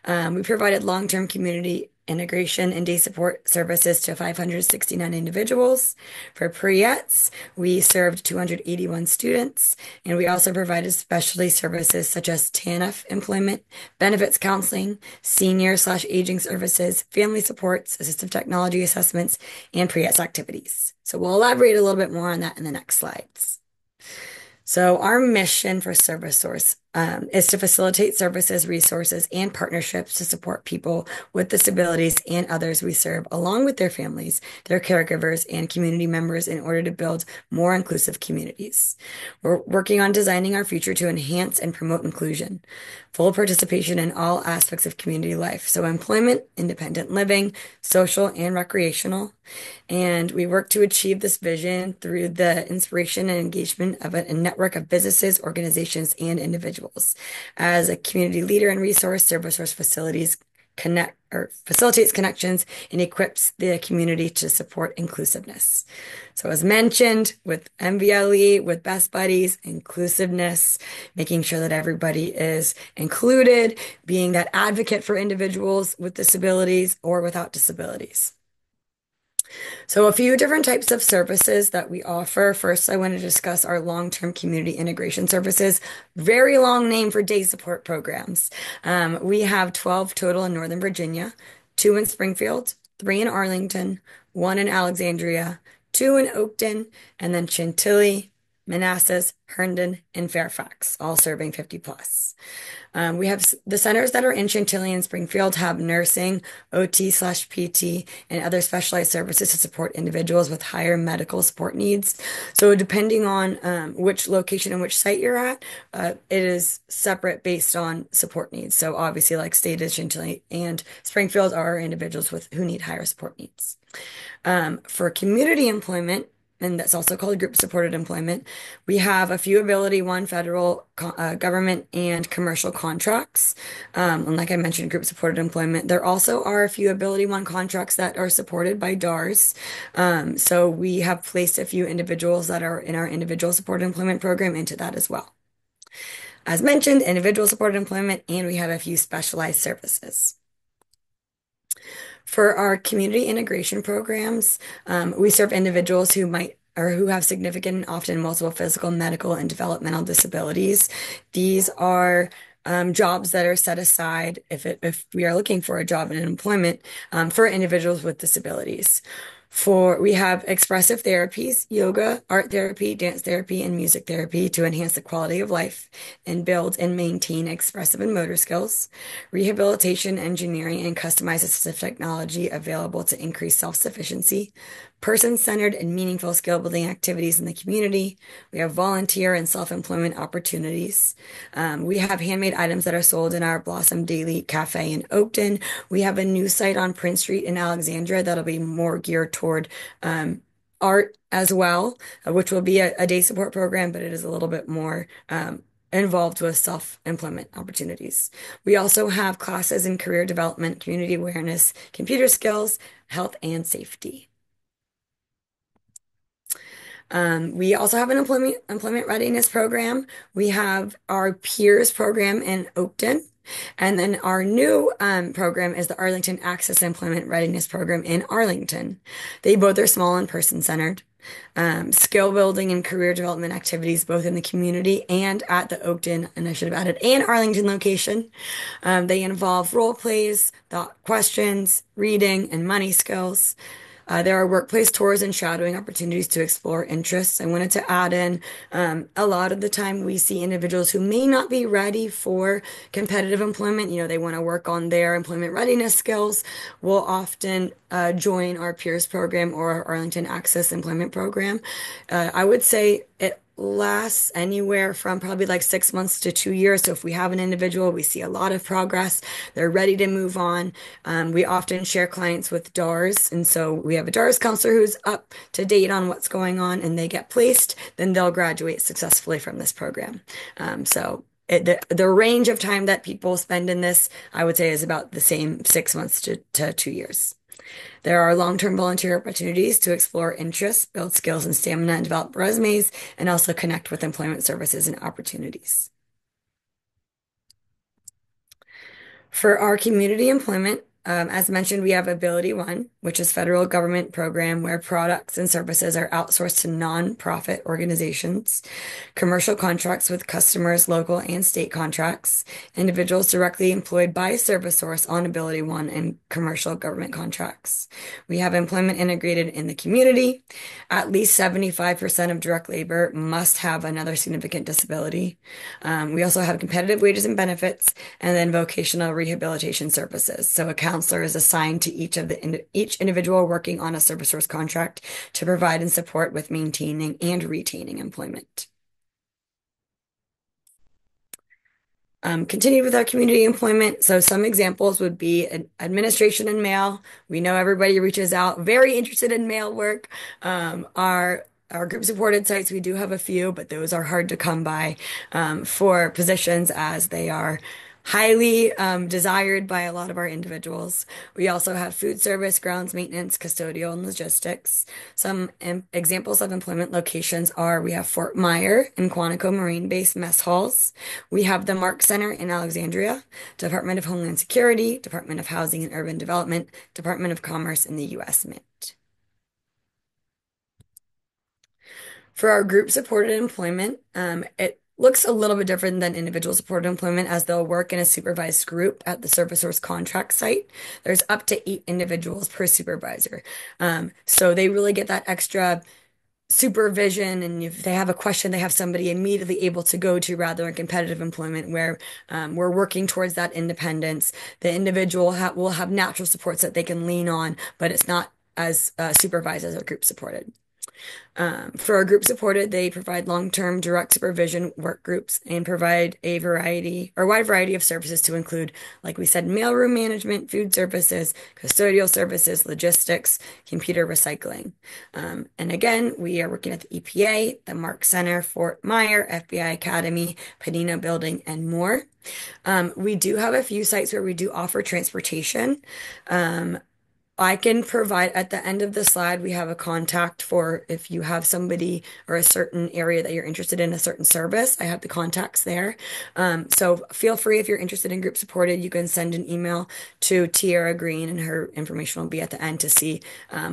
We provided long-term community integration and day support services to 569 individuals. For PRIETs, we served 281 students, and we also provided specialty services such as TANF employment, benefits counseling, senior/aging services, family supports, assistive technology assessments, and PRIETs activities. So we'll elaborate a little bit more on that in the next slides. So our mission for ServiceSource is to facilitate services, resources, and partnerships to support people with disabilities and others we serve, along with their families, their caregivers, and community members in order to build more inclusive communities. We're working on designing our future to enhance and promote inclusion, full participation in all aspects of community life. So employment, independent living, social, and recreational. And we work to achieve this vision through the inspiration and engagement of a network of businesses, organizations, and individuals. As a community leader and resource, ServiceSource facilitates connections and equips the community to support inclusiveness. So as mentioned with MVLE, with Best Buddies, inclusiveness, making sure that everybody is included, being that advocate for individuals with disabilities or without disabilities. So a few different types of services that we offer. First, I want to discuss our long-term community integration services. Very long name for day support programs. We have 12 total in Northern Virginia, 2 in Springfield, 3 in Arlington, 1 in Alexandria, 2 in Oakton, and then Chantilly, Manassas, Herndon, and Fairfax, all serving 50 plus. We have the centers that are in Chantilly and Springfield have nursing, OT/PT, and other specialized services to support individuals with higher medical support needs. So depending on which location and which site you're at, it is separate based on support needs. So obviously, like stated, Chantilly and Springfield are individuals who need higher support needs. For community employment, and that's also called group supported employment. We have a few AbilityOne federal government and commercial contracts. And like I mentioned, group supported employment. There also are a few AbilityOne contracts that are supported by DARS. So we have placed a few individuals that are in our individual supported employment program into that as well. As mentioned, individual supported employment, and we have a few specialized services. For our community integration programs, we serve individuals who have significant, often multiple physical, medical, and developmental disabilities. These are jobs that are set aside if we are looking for a job in employment for individuals with disabilities. We have expressive therapies, yoga, art therapy, dance therapy, and music therapy to enhance the quality of life and build and maintain expressive and motor skills. Rehabilitation, engineering, and customized assistive technology available to increase self-sufficiency. Person-centered and meaningful skill-building activities in the community. We have volunteer and self-employment opportunities. We have handmade items that are sold in our Blossom Daily Cafe in Oakton. We have a new site on Prince Street in Alexandria that'll be more geared toward art as well, which will be a day support program, but it is a little bit more involved with self-employment opportunities. We also have classes in career development, community awareness, computer skills, health, and safety. We also have an employment readiness program. We have our peers program in Oakton. And then our new program is the Arlington Access Employment Readiness Program in Arlington. They both are small and person-centered. Skill building and career development activities both in the community and at the Oakton, and I should have added, and Arlington location. They involve role plays, thought questions, reading, and money skills. There are workplace tours and shadowing opportunities to explore interests. I wanted to add in a lot of the time we see individuals who may not be ready for competitive employment. They want to work on their employment readiness skills. Will often join our peers program or our Arlington Access Employment Program. I would say it lasts anywhere from probably like 6 months to 2 years. So if we have an individual, we see a lot of progress, they're ready to move on. We often share clients with DARS. And so we have a DARS counselor who's up to date on what's going on and they get placed, then they'll graduate successfully from this program. The range of time that people spend in this, I would say, is about the same 6 months to 2 years. There are long-term volunteer opportunities to explore interests, build skills and stamina, and develop resumes, and also connect with employment services and opportunities. For our community employment, as mentioned, we have Ability One, which is federal government program where products and services are outsourced to nonprofit organizations, commercial contracts with customers, local and state contracts, individuals directly employed by ServiceSource on Ability One, and commercial government contracts. We have employment integrated in the community. At least 75% of direct labor must have another significant disability. We also have competitive wages and benefits, and then vocational rehabilitation services. So a counselor is assigned to each individual working on a ServiceSource contract to provide and support with maintaining and retaining employment. Continue with our community employment. So some examples would be administration and mail. We know everybody reaches out, very interested in mail work. Our group supported sites, we do have a few, but those are hard to come by for positions as they are highly desired by a lot of our individuals. We also have food service, grounds maintenance, custodial, and logistics. Some examples of employment locations are we have Fort Myer and Quantico Marine Base mess halls. We have the Mark Center in Alexandria, Department of Homeland Security, Department of Housing and Urban Development, Department of Commerce, and the U.S. Mint. For our group supported employment, it looks a little bit different than individual supported employment as they'll work in a supervised group at the ServiceSource contract site. There's up to 8 individuals per supervisor. So they really get that extra supervision, and if they have a question, they have somebody immediately able to go to rather than competitive employment where we're working towards that independence. The individual will have natural supports that they can lean on, but it's not as supervised as our group supported. For our group supported, they provide long-term direct supervision work groups and provide a wide variety of services to include, like we said, mailroom management, food services, custodial services, logistics, computer recycling. And again, we are working at the EPA, the Mark Center, Fort Myer, FBI Academy, Panino Building, and more. We do have a few sites where we do offer transportation. I can provide at the end of the slide, we have a contact for if you have somebody or a certain area that you're interested in, a certain service. I have the contacts there. So feel free if you're interested in group supported, you can send an email to Tiara Green and her information will be at the end to see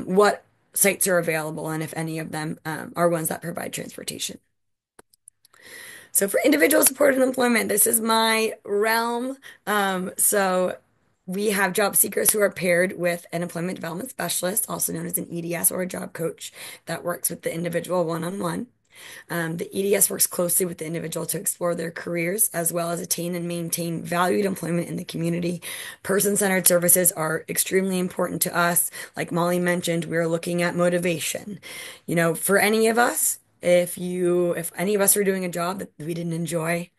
what sites are available and if any of them are ones that provide transportation. So for individual supported employment, this is my realm. So we have job seekers who are paired with an employment development specialist, also known as an EDS or a job coach, that works with the individual one-on-one. The EDS works closely with the individual to explore their careers as well as attain and maintain valued employment in the community. Person-centered services are extremely important to us. Like Molly mentioned, we're looking at motivation. For any of us, if any of us were doing a job that we didn't enjoy,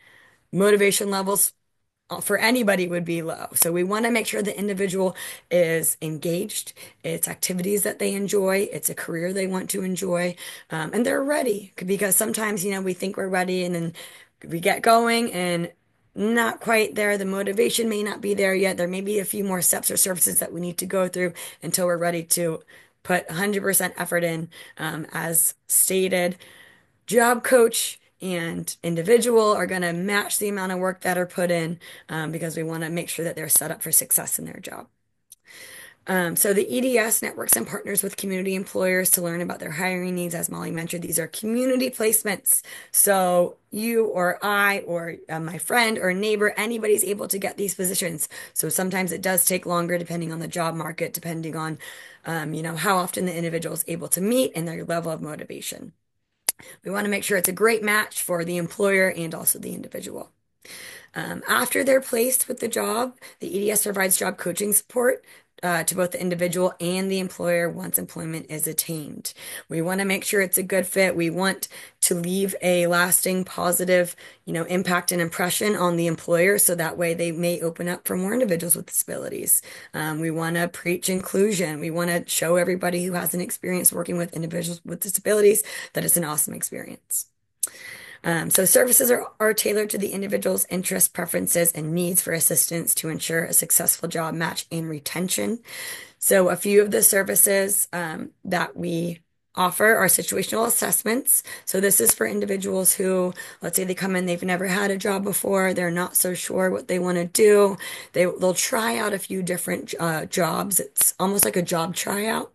motivation levels for anybody would be low. So we want to make sure the individual is engaged, it's activities that they enjoy, it's a career they want to enjoy, and they're ready. Because sometimes, we think we're ready and then we get going and not quite there. The motivation may not be there yet. There may be a few more steps or services that we need to go through until we're ready to put 100% effort in, as stated. Job coach and individual are going to match the amount of work that are put in because we want to make sure that they're set up for success in their job. So the EDS networks and partners with community employers to learn about their hiring needs. As Molly mentioned, these are community placements. So you or I or my friend or neighbor, anybody's able to get these positions. So sometimes it does take longer depending on the job market, depending on, how often the individual is able to meet and their level of motivation. We want to make sure it's a great match for the employer and also the individual. After they're placed with the job, the EDS provides job coaching support to both the individual and the employer once employment is attained. We want to make sure it's a good fit. We want to leave a lasting positive, impact and impression on the employer so that way they may open up for more individuals with disabilities. We want to preach inclusion. We want to show everybody who has an experience working with individuals with disabilities that it's an awesome experience. So services are tailored to the individual's interests, preferences, and needs for assistance to ensure a successful job match and retention. So a few of the services that we offer are situational assessments. So this is for individuals who, let's say they come in, they've never had a job before, they're not so sure what they want to do. They'll try out a few different jobs. It's almost like a job tryout.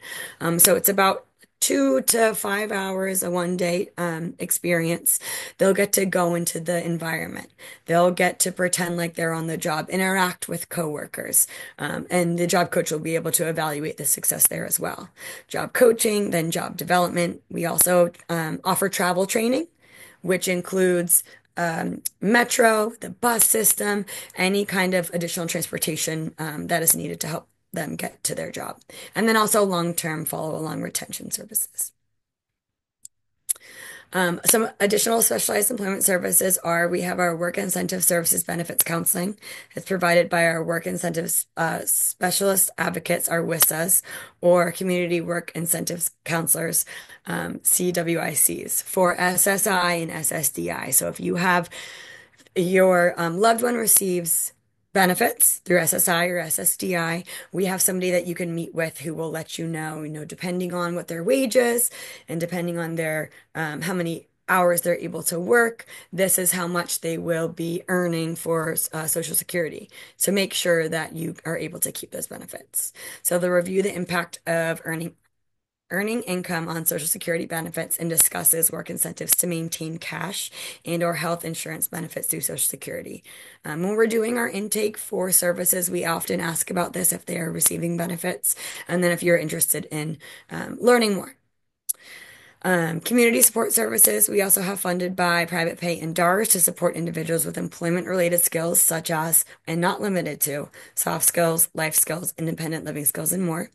So it's about 2 to 5 hours a one-day experience. They'll get to go into the environment. They'll get to pretend like they're on the job, interact with coworkers, and the job coach will be able to evaluate the success there as well. Job coaching, then job development. We also offer travel training, which includes metro, the bus system, any kind of additional transportation that is needed to help them get to their job. And then also long-term follow-along retention services. Some additional specialized employment services are we have our work incentive services benefits counseling. It's provided by our work incentives specialist advocates, our WISAs, or community work incentives counselors, CWICs, for SSI and SSDI. So if you have your loved one receives benefits through SSI or SSDI, we have somebody that you can meet with who will let depending on what their wage is and depending on their how many hours they're able to work, this is how much they will be earning for Social Security. So make sure that you are able to keep those benefits. So they'll review the impact of earning income on Social Security benefits and discusses work incentives to maintain cash and or health insurance benefits through Social Security. When we're doing our intake for services, we often ask about this if they are receiving benefits, and then if you're interested in learning more. Community support services, we also have funded by private pay and DARS to support individuals with employment-related skills such as, and not limited to, soft skills, life skills, independent living skills, and more.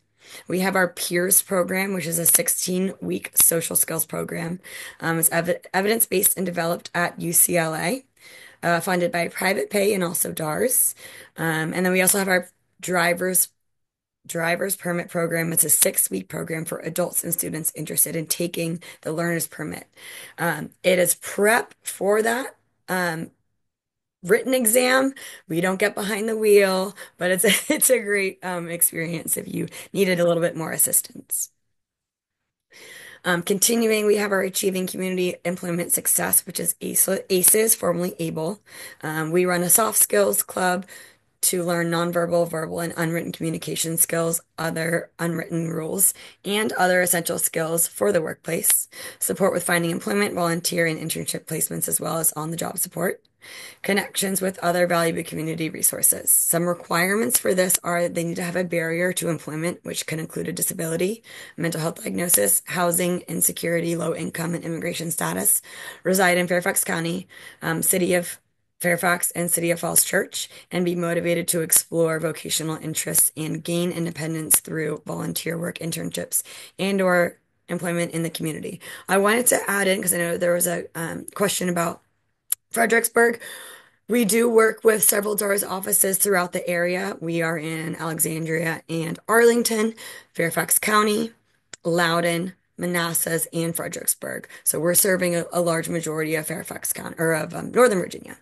We have our Peers program, which is a 16-week social skills program. It's evidence-based and developed at UCLA, funded by private pay and also DARS. And then we also have our driver's permit program. It's a 6-week program for adults and students interested in taking the learner's permit. It is prep for that. Written exam. We don't get behind the wheel, but it's a great experience if you needed a little bit more assistance. Continuing, we have our Achieving Community Employment Success, which is ACES, formerly ABLE. We run a soft skills club to learn nonverbal, verbal, and unwritten communication skills, other unwritten rules, and other essential skills for the workplace. Support with finding employment, volunteer, and internship placements, as well as on-the-job support. Connections with other valuable community resources. Some requirements for this are they need to have a barrier to employment, which can include a disability, mental health diagnosis, housing insecurity, low income and immigration status, reside in Fairfax County, City of Fairfax and City of Falls Church, and be motivated to explore vocational interests and gain independence through volunteer work, internships, and or employment in the community. I wanted to add in, because I know there was a question about Fredericksburg. We do work with several DARS offices throughout the area. We are in Alexandria and Arlington, Fairfax County, Loudoun, Manassas, and Fredericksburg. So we're serving a large majority of Fairfax County or of Northern Virginia.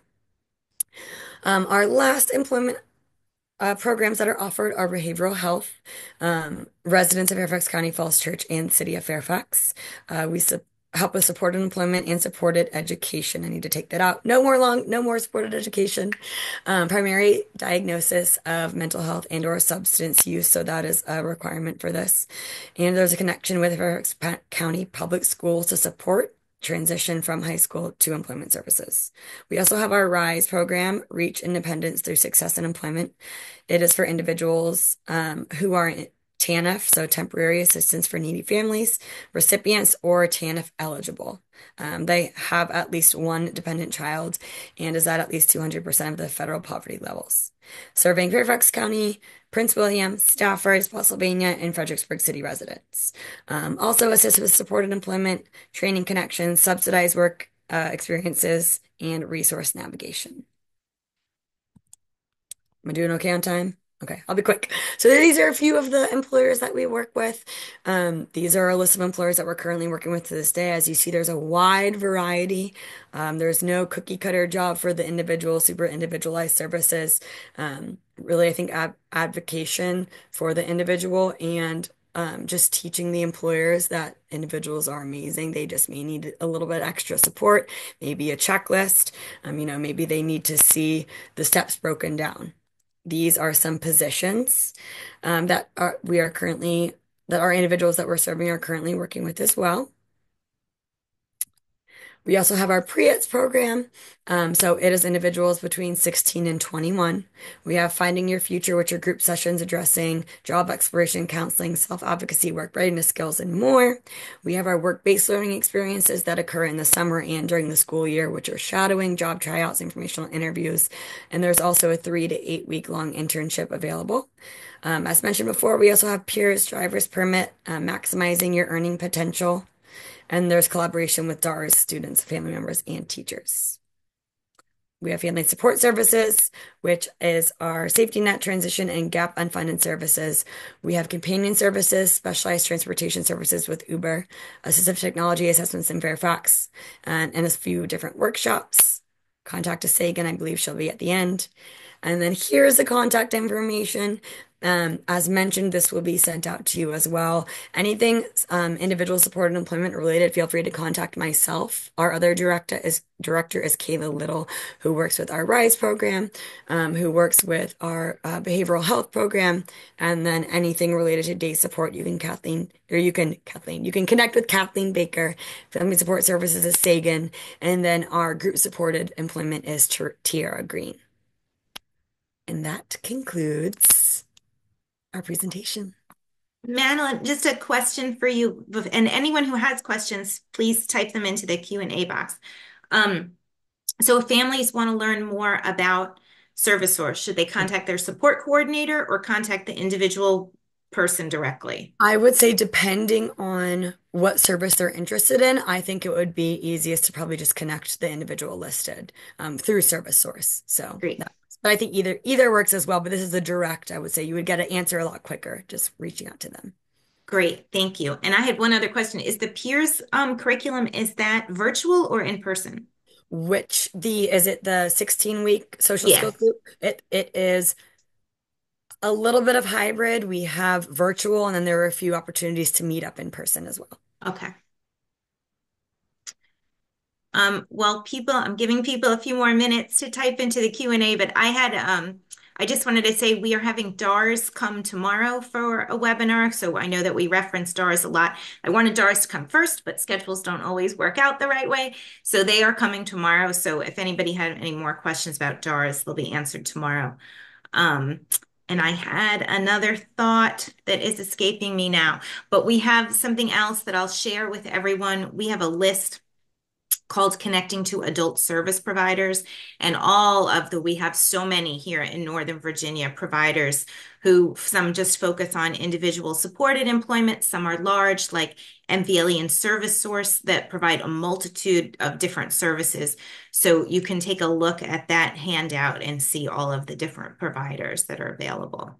Our last employment programs that are offered are behavioral health, residents of Fairfax County, Falls Church, and City of Fairfax. We help with supported employment and supported education. I need to take that out. No more supported education. Primary diagnosis of mental health and or substance use. So that is a requirement for this. And there's a connection with Fairfax County Public Schools to support transition from high school to employment services. We also have our RISE program, Reach Independence Through Success in Employment. It is for individuals who are TANF, so temporary assistance for needy families, recipients, or TANF eligible. They have at least one dependent child and is at least 200% of the federal poverty levels. Serving Fairfax County, Prince William, Stafford, Spotsylvania, and Fredericksburg City residents. Also assist with supported employment, training connections, subsidized work experiences, and resource navigation. Am I doing okay on time? Okay, I'll be quick. So these are a few of the employers that we work with. These are a list of employers that we're currently working with to this day. As you see, there's a wide variety. There's no cookie cutter job for the individual, super individualized services. Really, I think advocation for the individual and just teaching the employers that individuals are amazing. They just may need a little bit extra support, maybe a checklist. Maybe they need to see the steps broken down. These are some positions that our individuals that we're serving are currently working with as well. We also have our pre-its program. So it is individuals between 16 and 21. We have Finding Your Future, which are group sessions addressing job exploration, counseling, self-advocacy, work readiness skills, and more. We have our work-based learning experiences that occur in the summer and during the school year, which are shadowing, job tryouts, informational interviews. And there's also a 3 to 8 week long internship available. As mentioned before, we also have Peers Driver's Permit, maximizing your earning potential. And there's collaboration with DARS students, family members, and teachers. We have Family Support Services, which is our safety net transition and gap unfunded services. We have companion services, specialized transportation services with Uber, assistive technology assessments in Fairfax, and a few different workshops. Contact us, Sagan, I believe she'll be at the end. And then here's the contact information. As mentioned, this will be sent out to you as well. Anything individual supported employment related, feel free to contact myself. Our other director is Kayla Little, who works with our RISE program, who works with our behavioral health program, and then anything related to day support, you can connect with Kathleen Baker. Family Support Services is Sagan, and then our group supported employment is Tiara Green. And that concludes our presentation. Madeline, just a question for you, and anyone who has questions, please type them into the Q&A box. So if families want to learn more about ServiceSource, should they contact their support coordinator or contact the individual person directly? I would say depending on what service they're interested in, I think it would be easiest to probably just connect the individual listed through ServiceSource. So, Great. but I think either works as well. But this is the direct. I would say you would get an answer a lot quicker just reaching out to them. Great, thank you. And I had one other question. Is the peers curriculum, is that virtual or in person? Is it the 16-week social Yeah. skills group? It is a little bit of hybrid. We have virtual, and then there are a few opportunities to meet up in person as well. Okay. Well, I'm giving people a few more minutes to type into the Q&A, but I just wanted to say we are having DARS come tomorrow for a webinar. So I know that we reference DARS a lot. I wanted DARS to come first, but schedules don't always work out the right way. So they are coming tomorrow. So if anybody had any more questions about DARS, they'll be answered tomorrow. And I had another thought that is escaping me now, but we have something else that I'll share with everyone. We have a list called Connecting to Adult Service Providers. And we have so many here in Northern Virginia providers who some just focus on individual supported employment. Some are large, like MLVE and ServiceSource, that provide a multitude of different services. So you can take a look at that handout and see all of the different providers that are available.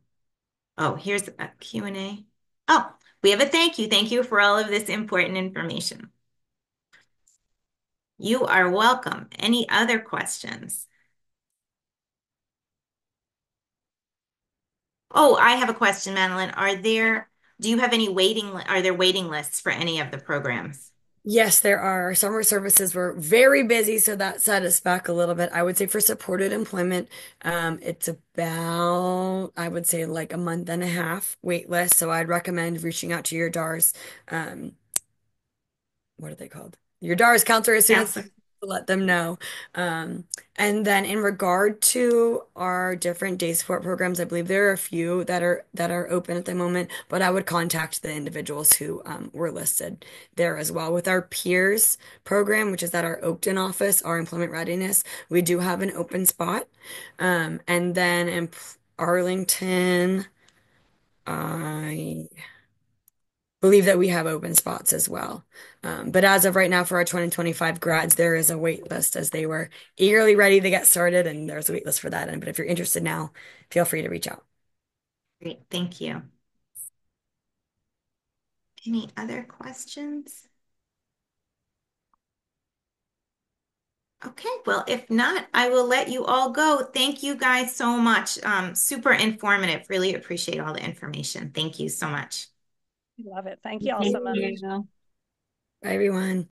Oh, here's a Q&A. Oh, we have a thank you. Thank you for all of this important information. You are welcome. Any other questions? Oh, I have a question, Madeline. Are there waiting lists for any of the programs? Yes, there are. Summer services were very busy, so that set us back a little bit. I would say for supported employment, it's about, I would say like a month and a half wait list. So I'd recommend reaching out to your DARS. Um, what are they called? Your DARS counselor as soon as Counselor. to let them know. Um, and then in regard to our different day support programs, I believe there are a few that are open at the moment, but I would contact the individuals who were listed there as well. With our peers program, which is at our Oakton office, our employment readiness, we do have an open spot. And then in Arlington, I believe that we have open spots as well. But as of right now, for our 2025 grads, there is a wait list as they were eagerly ready to get started, and there's a wait list for that. But if you're interested now, feel free to reach out. Great, thank you. Any other questions? Okay, well, if not, I will let you all go. Thank you guys so much. Super informative. Really appreciate all the information. Thank you so much. Love it. Thank you all so Thank much. you. Bye, everyone.